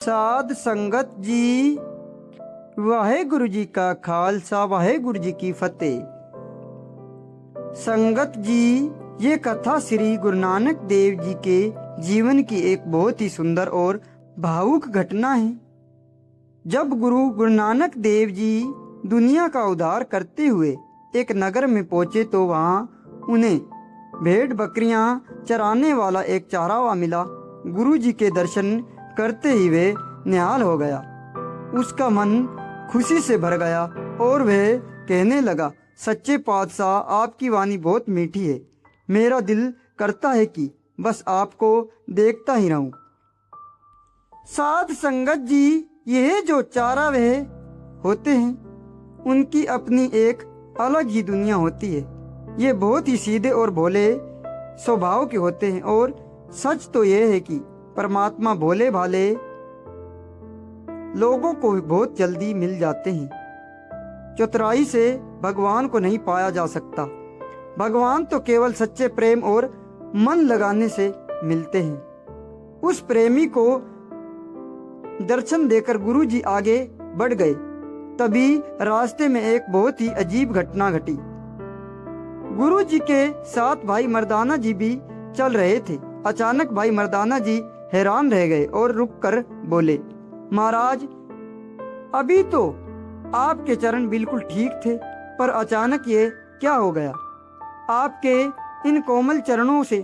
साध संगत जी, वाहेगुरु जी का खालसा वाहेगुरु जी की फतेह। संगत जी, ये कथा श्री गुरु नानक देव जी के जीवन की एक बहुत ही सुंदर और भावुक घटना है। जब गुरु नानक देव जी दुनिया का उद्धार करते हुए एक नगर में पहुंचे तो वहां उन्हें भेड़ बकरियां चराने वाला एक चारावा मिला। गुरु जी के दर्शन करते ही वे निहाल हो गया। उसका मन खुशी से भर गया और वह कहने लगा, सच्चे पातशाह, आपकी वाणी बहुत मीठी है। मेरा दिल करता है कि बस आपको देखता ही रहूं। साध संगत जी, यह जो चारावे होते हैं उनकी अपनी एक अलग ही दुनिया होती है। ये बहुत ही सीधे और भोले स्वभाव के होते हैं और सच तो यह है कि परमात्मा भोले भाले लोगों को बहुत जल्दी मिल जाते हैं। चतुराई से भगवान को नहीं पाया जा सकता। भगवान तो केवल सच्चे प्रेम और मन लगाने से मिलते हैं। उस प्रेमी को दर्शन देकर गुरु जी आगे बढ़ गए। तभी रास्ते में एक बहुत ही अजीब घटना घटी। गुरु जी के साथ भाई मर्दाना जी भी चल रहे थे। अचानक भाई मर्दाना जी हैरान रह गए और रुक कर बोले, महाराज, अभी तो आपके चरण बिल्कुल ठीक थे, पर अचानक ये क्या हो गया? आपके इन कोमल चरणों से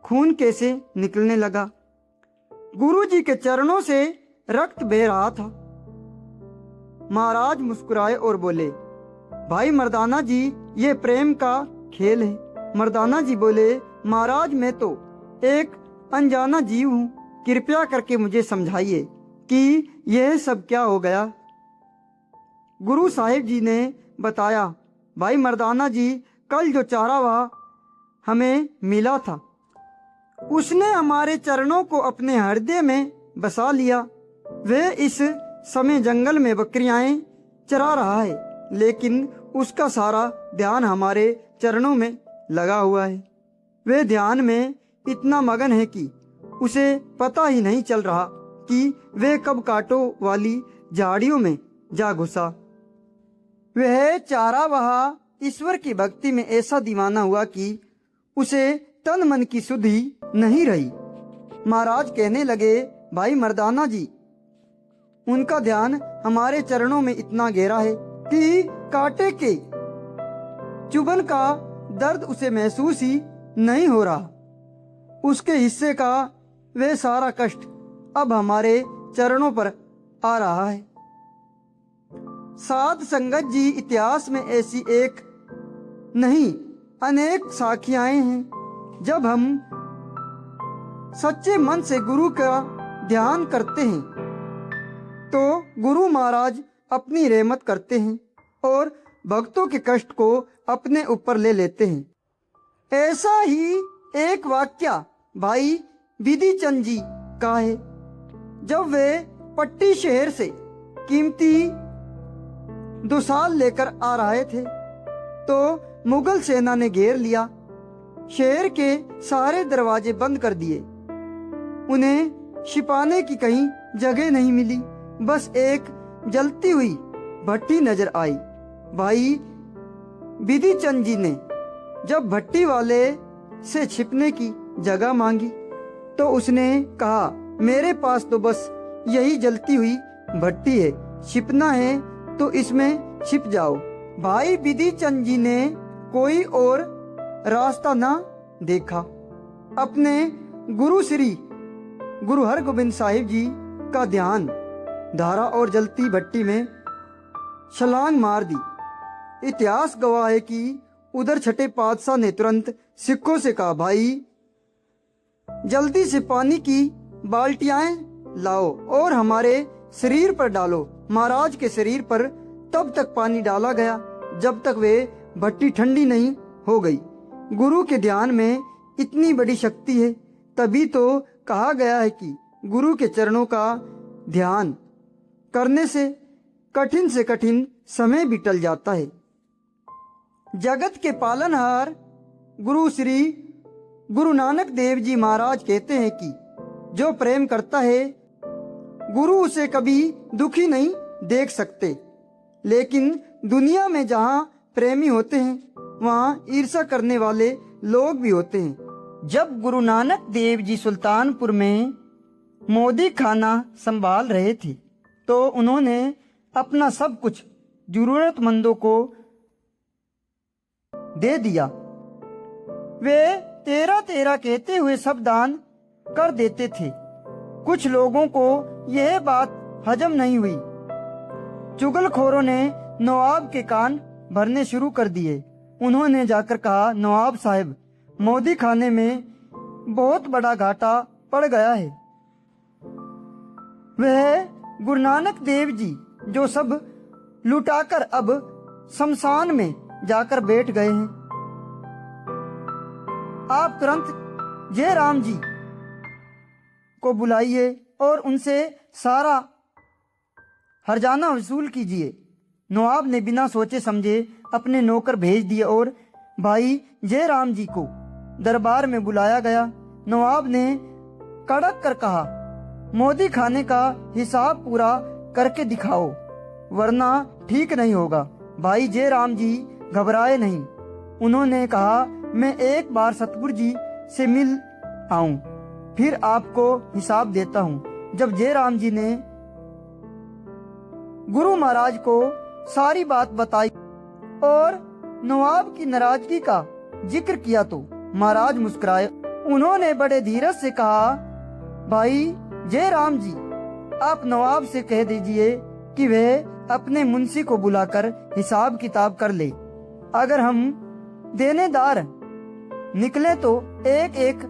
खून कैसे निकलने लगा? गुरु जी के चरणों से रक्त बह रहा था। महाराज मुस्कुराए और बोले, भाई मर्दाना जी, ये प्रेम का खेल है। मर्दाना जी बोले, महाराज, मैं तो एक अनजाना जीव हूँ, कृपया करके मुझे समझाइए कि यह सब क्या हो गया। गुरु साहिब जी ने बताया, भाई मर्दाना जी, कल जो चारावाह हमें मिला था उसने हमारे चरणों को अपने हृदय में बसा लिया। वह इस समय जंगल में बकरियां चरा रहा है, लेकिन उसका सारा ध्यान हमारे चरणों में लगा हुआ है। वह ध्यान में इतना मगन है कि उसे पता ही नहीं चल रहा कि वह कब कांटों वाली झाड़ियों में जा घुसा। वह चारावाह ईश्वर की भक्ति में ऐसा दीवाना हुआ कि उसे तन मन की सुधि नहीं रही। महाराज कहने लगे, भाई मर्दाना जी, उनका ध्यान हमारे चरणों में इतना गहरा है कि कांटे के चुभन का दर्द उसे महसूस ही नहीं हो रहा। उसके हिस्से का वह सारा कष्ट अब हमारे चरणों पर आ रहा है। साध संगत जी, इतिहास में ऐसी एक नहीं अनेक साखियां हैं। जब हम सच्चे मन से गुरु का ध्यान करते हैं तो गुरु महाराज अपनी रहमत करते हैं और भक्तों के कष्ट को अपने ऊपर ले लेते हैं। ऐसा ही एक वाक्य भाई विधि चंद जी का है। जब वे पट्टी शहर से कीमती दुसाल लेकर आ रहे थे तो मुगल सेना ने घेर लिया। शहर के सारे दरवाजे बंद कर दिए। उन्हें छिपाने की कहीं जगह नहीं मिली। बस एक जलती हुई भट्टी नजर आई। भाई विधि चंद जी ने जब भट्टी वाले से छिपने की जगह मांगी तो उसने कहा, मेरे पास तो बस यही जलती हुई भट्टी है, छिपना है तो इसमें छिप जाओ। भाई विधि चंद जी ने कोई और रास्ता ना देखा। अपने गुरु श्री गुरु हरगोबिंद साहिब जी का ध्यान धारा और जलती भट्टी में छलांग मार दी। इतिहास गवाह है कि उधर छठे पातशाह ने तुरंत सिखों से कहा, भाई जल्दी से पानी की बाल्टियां लाओ और हमारे शरीर पर डालो। महाराज के शरीर पर तब तक पानी डाला गया जब तक वे भट्टी ठंडी नहीं हो गई। गुरु के ध्यान में इतनी बड़ी शक्ति है, तभी तो कहा गया है कि गुरु के चरणों का ध्यान करने से कठिन समय भी टल जाता है। जगत के पालनहार गुरु श्री गुरु नानक देव जी महाराज कहते हैं कि जो प्रेम करता है गुरु उसे कभी दुखी नहीं देख सकते। लेकिन दुनिया में जहाँ प्रेमी होते हैं वहाँ ईर्ष्या करने वाले लोग भी होते हैं। जब गुरु नानक देव जी सुल्तानपुर में मोदी खाना संभाल रहे थे तो उन्होंने अपना सब कुछ जरूरतमंदों को दे दिया। वे 13-13 कहते हुए सब दान कर देते थे। कुछ लोगों को यह बात हजम नहीं हुई। चुगलखोरों ने नवाब के कान भरने शुरू कर दिए। उन्होंने जाकर कहा, नवाब साहब, मोदी खाने में बहुत बड़ा घाटा पड़ गया है। वह गुरु नानक देव जी जो सब लुटाकर अब शमशान में जाकर बैठ गए हैं। आप तुरंत जयराम जी को बुलाइए और उनसे सारा हर्जाना वसूल कीजिए। नवाब ने बिना सोचे समझे अपने नौकर भेज दिए और भाई जयराम जी को दरबार में बुलाया गया। नवाब ने कड़क कर कहा, मोदी खाने का हिसाब पूरा करके दिखाओ वरना ठीक नहीं होगा। भाई जयराम जी घबराए नहीं। उन्होंने कहा, मैं एक बार सतगुरु जी से मिल आऊं, फिर आपको हिसाब देता हूं। जब जयराम जी ने गुरु महाराज को सारी बात बताई और नवाब की नाराजगी का जिक्र किया तो महाराज मुस्कुराए। उन्होंने बड़े धीरज से कहा, भाई जयराम जी, आप नवाब से कह दीजिए कि वह अपने मुंशी को बुलाकर हिसाब किताब कर ले। अगर हम देनेदार निकले तो एक एक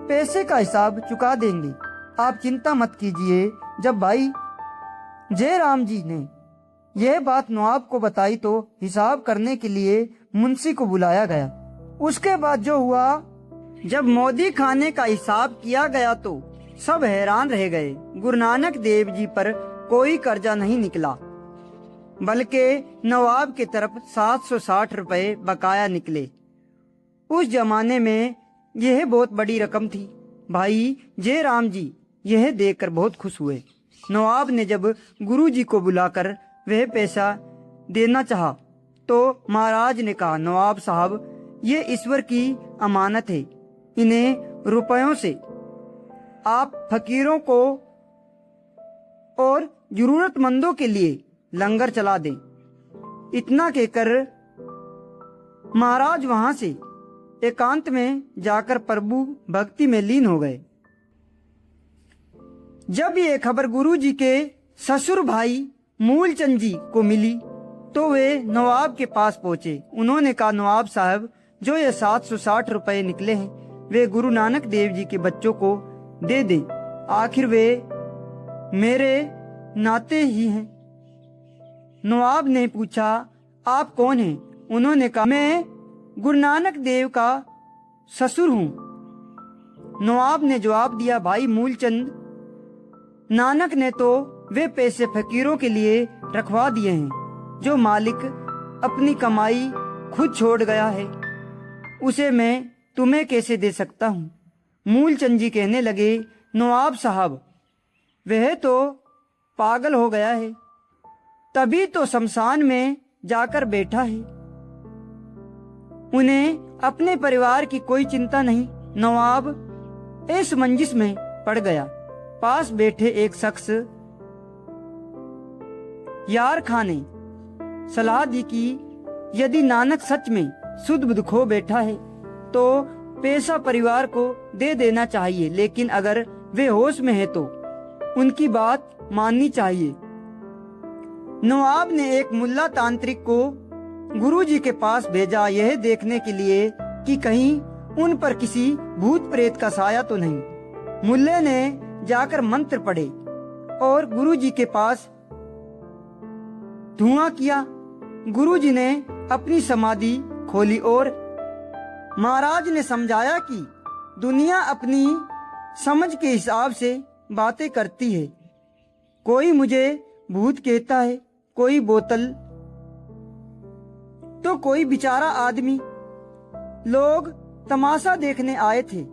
पैसे का हिसाब चुका देंगे। आप चिंता मत कीजिए। जब भाई जयराम जी ने यह बात नवाब को बताई तो हिसाब करने के लिए मुंशी को बुलाया गया। उसके बाद जो हुआ, जब मोदी खाने का हिसाब किया गया तो सब हैरान रह गए। गुरु नानक देव जी पर कोई कर्जा नहीं निकला, बल्कि नवाब की तरफ 760 रुपए बकाया निकले। उस जमाने में यह बहुत बड़ी रकम थी। भाई जयराम जी यह देखकर बहुत खुश हुए। नवाब ने जब गुरु जी को बुलाकर वह पैसा देना चाहा तो महाराज ने कहा, नवाब साहब, ये ईश्वर की अमानत है। इन्हें रुपयों से आप फकीरों को और जरूरतमंदों के लिए लंगर चला दें। इतना कहकर महाराज वहां से एकांत में जाकर प्रभु भक्ति में लीन हो गए। जब ये खबर गुरु जी के ससुर भाई मूलचंद जी को मिली तो वे नवाब के पास पहुंचे। उन्होंने कहा, नवाब साहब, जो ये 760 रुपए निकले हैं वे गुरु नानक देव जी के बच्चों को दे दें। आखिर वे मेरे नाते ही हैं। नवाब ने पूछा, आप कौन हैं? उन्होंने कहा, मैं गुरु नानक देव का ससुर हूँ। नवाब ने जवाब दिया, भाई मूलचंद, नानक ने तो वे पैसे फकीरों के लिए रखवा दिए हैं। जो मालिक अपनी कमाई खुद छोड़ गया है उसे मैं तुम्हें कैसे दे सकता हूँ? मूलचंद जी कहने लगे, नवाब साहब, वह तो पागल हो गया है, तभी तो शमशान में जाकर बैठा है। उन्हें अपने परिवार की कोई चिंता नहीं। नवाब इस मंजिश में पड़ गया। पास बैठे एक शख्स यार खां ने सलाह दी कि यदि नानक सच में शुद्ध बुद्ध खो बैठा है तो पैसा परिवार को दे देना चाहिए, लेकिन अगर वे होश में है तो उनकी बात माननी चाहिए। नवाब ने एक मुल्ला तांत्रिक को गुरुजी के पास भेजा, यह देखने के लिए कि कहीं उन पर किसी भूत प्रेत का साया तो नहीं। मुल्ले ने जाकर मंत्र पढ़े और गुरुजी के पास धुआं किया। गुरुजी ने अपनी समाधि खोली और महाराज ने समझाया कि दुनिया अपनी समझ के हिसाब से बातें करती है। कोई मुझे भूत कहता है, कोई बोतल, तो कोई बेचारा आदमी। लोग तमाशा देखने आए थे,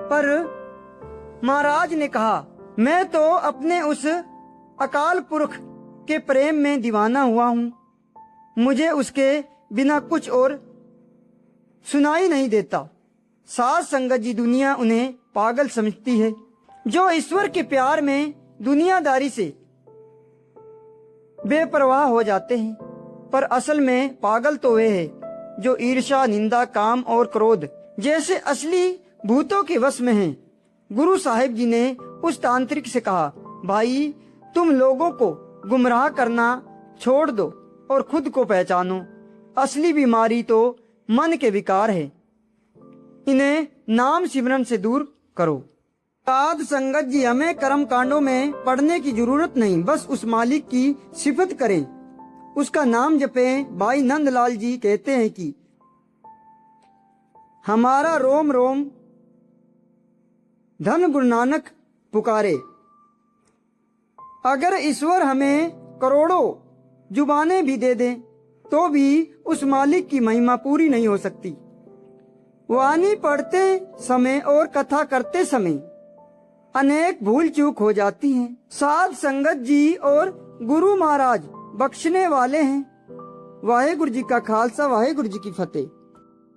पर महाराज ने कहा, मैं तो अपने उस अकाल पुरख के प्रेम में दीवाना हुआ हूँ। मुझे उसके बिना कुछ और सुनाई नहीं देता। साध संगत जी, दुनिया उन्हें पागल समझती है जो ईश्वर के प्यार में दुनियादारी से बेपरवाह हो जाते हैं, पर असल में पागल तो वे हैं जो ईर्ष्या, निंदा, काम और क्रोध जैसे असली भूतों के वश में हैं। गुरु साहिब जी ने उस तांत्रिक से कहा, भाई तुम लोगों को गुमराह करना छोड़ दो और खुद को पहचानो। असली बीमारी तो मन के विकार है, इन्हें नाम सिमरन से दूर करो। साध संगत जी, हमें कर्म कांडों में पढ़ने की जरूरत नहीं, बस उस मालिक की सिफत करें, उसका नाम जपें। भाई नंदलाल जी कहते हैं कि हमारा रोम रोम धन गुरु नानक पुकारे। अगर ईश्वर हमें करोड़ों जुबानें भी दे दें तो भी उस मालिक की महिमा पूरी नहीं हो सकती। वाणी पढ़ते समय और कथा करते समय अनेक भूल चूक हो जाती हैं। साध संगत जी और गुरु महाराज बख्शने वाले हैं। वाहेगुरु जी का खालसा, वाहेगुरु जी की फतेह।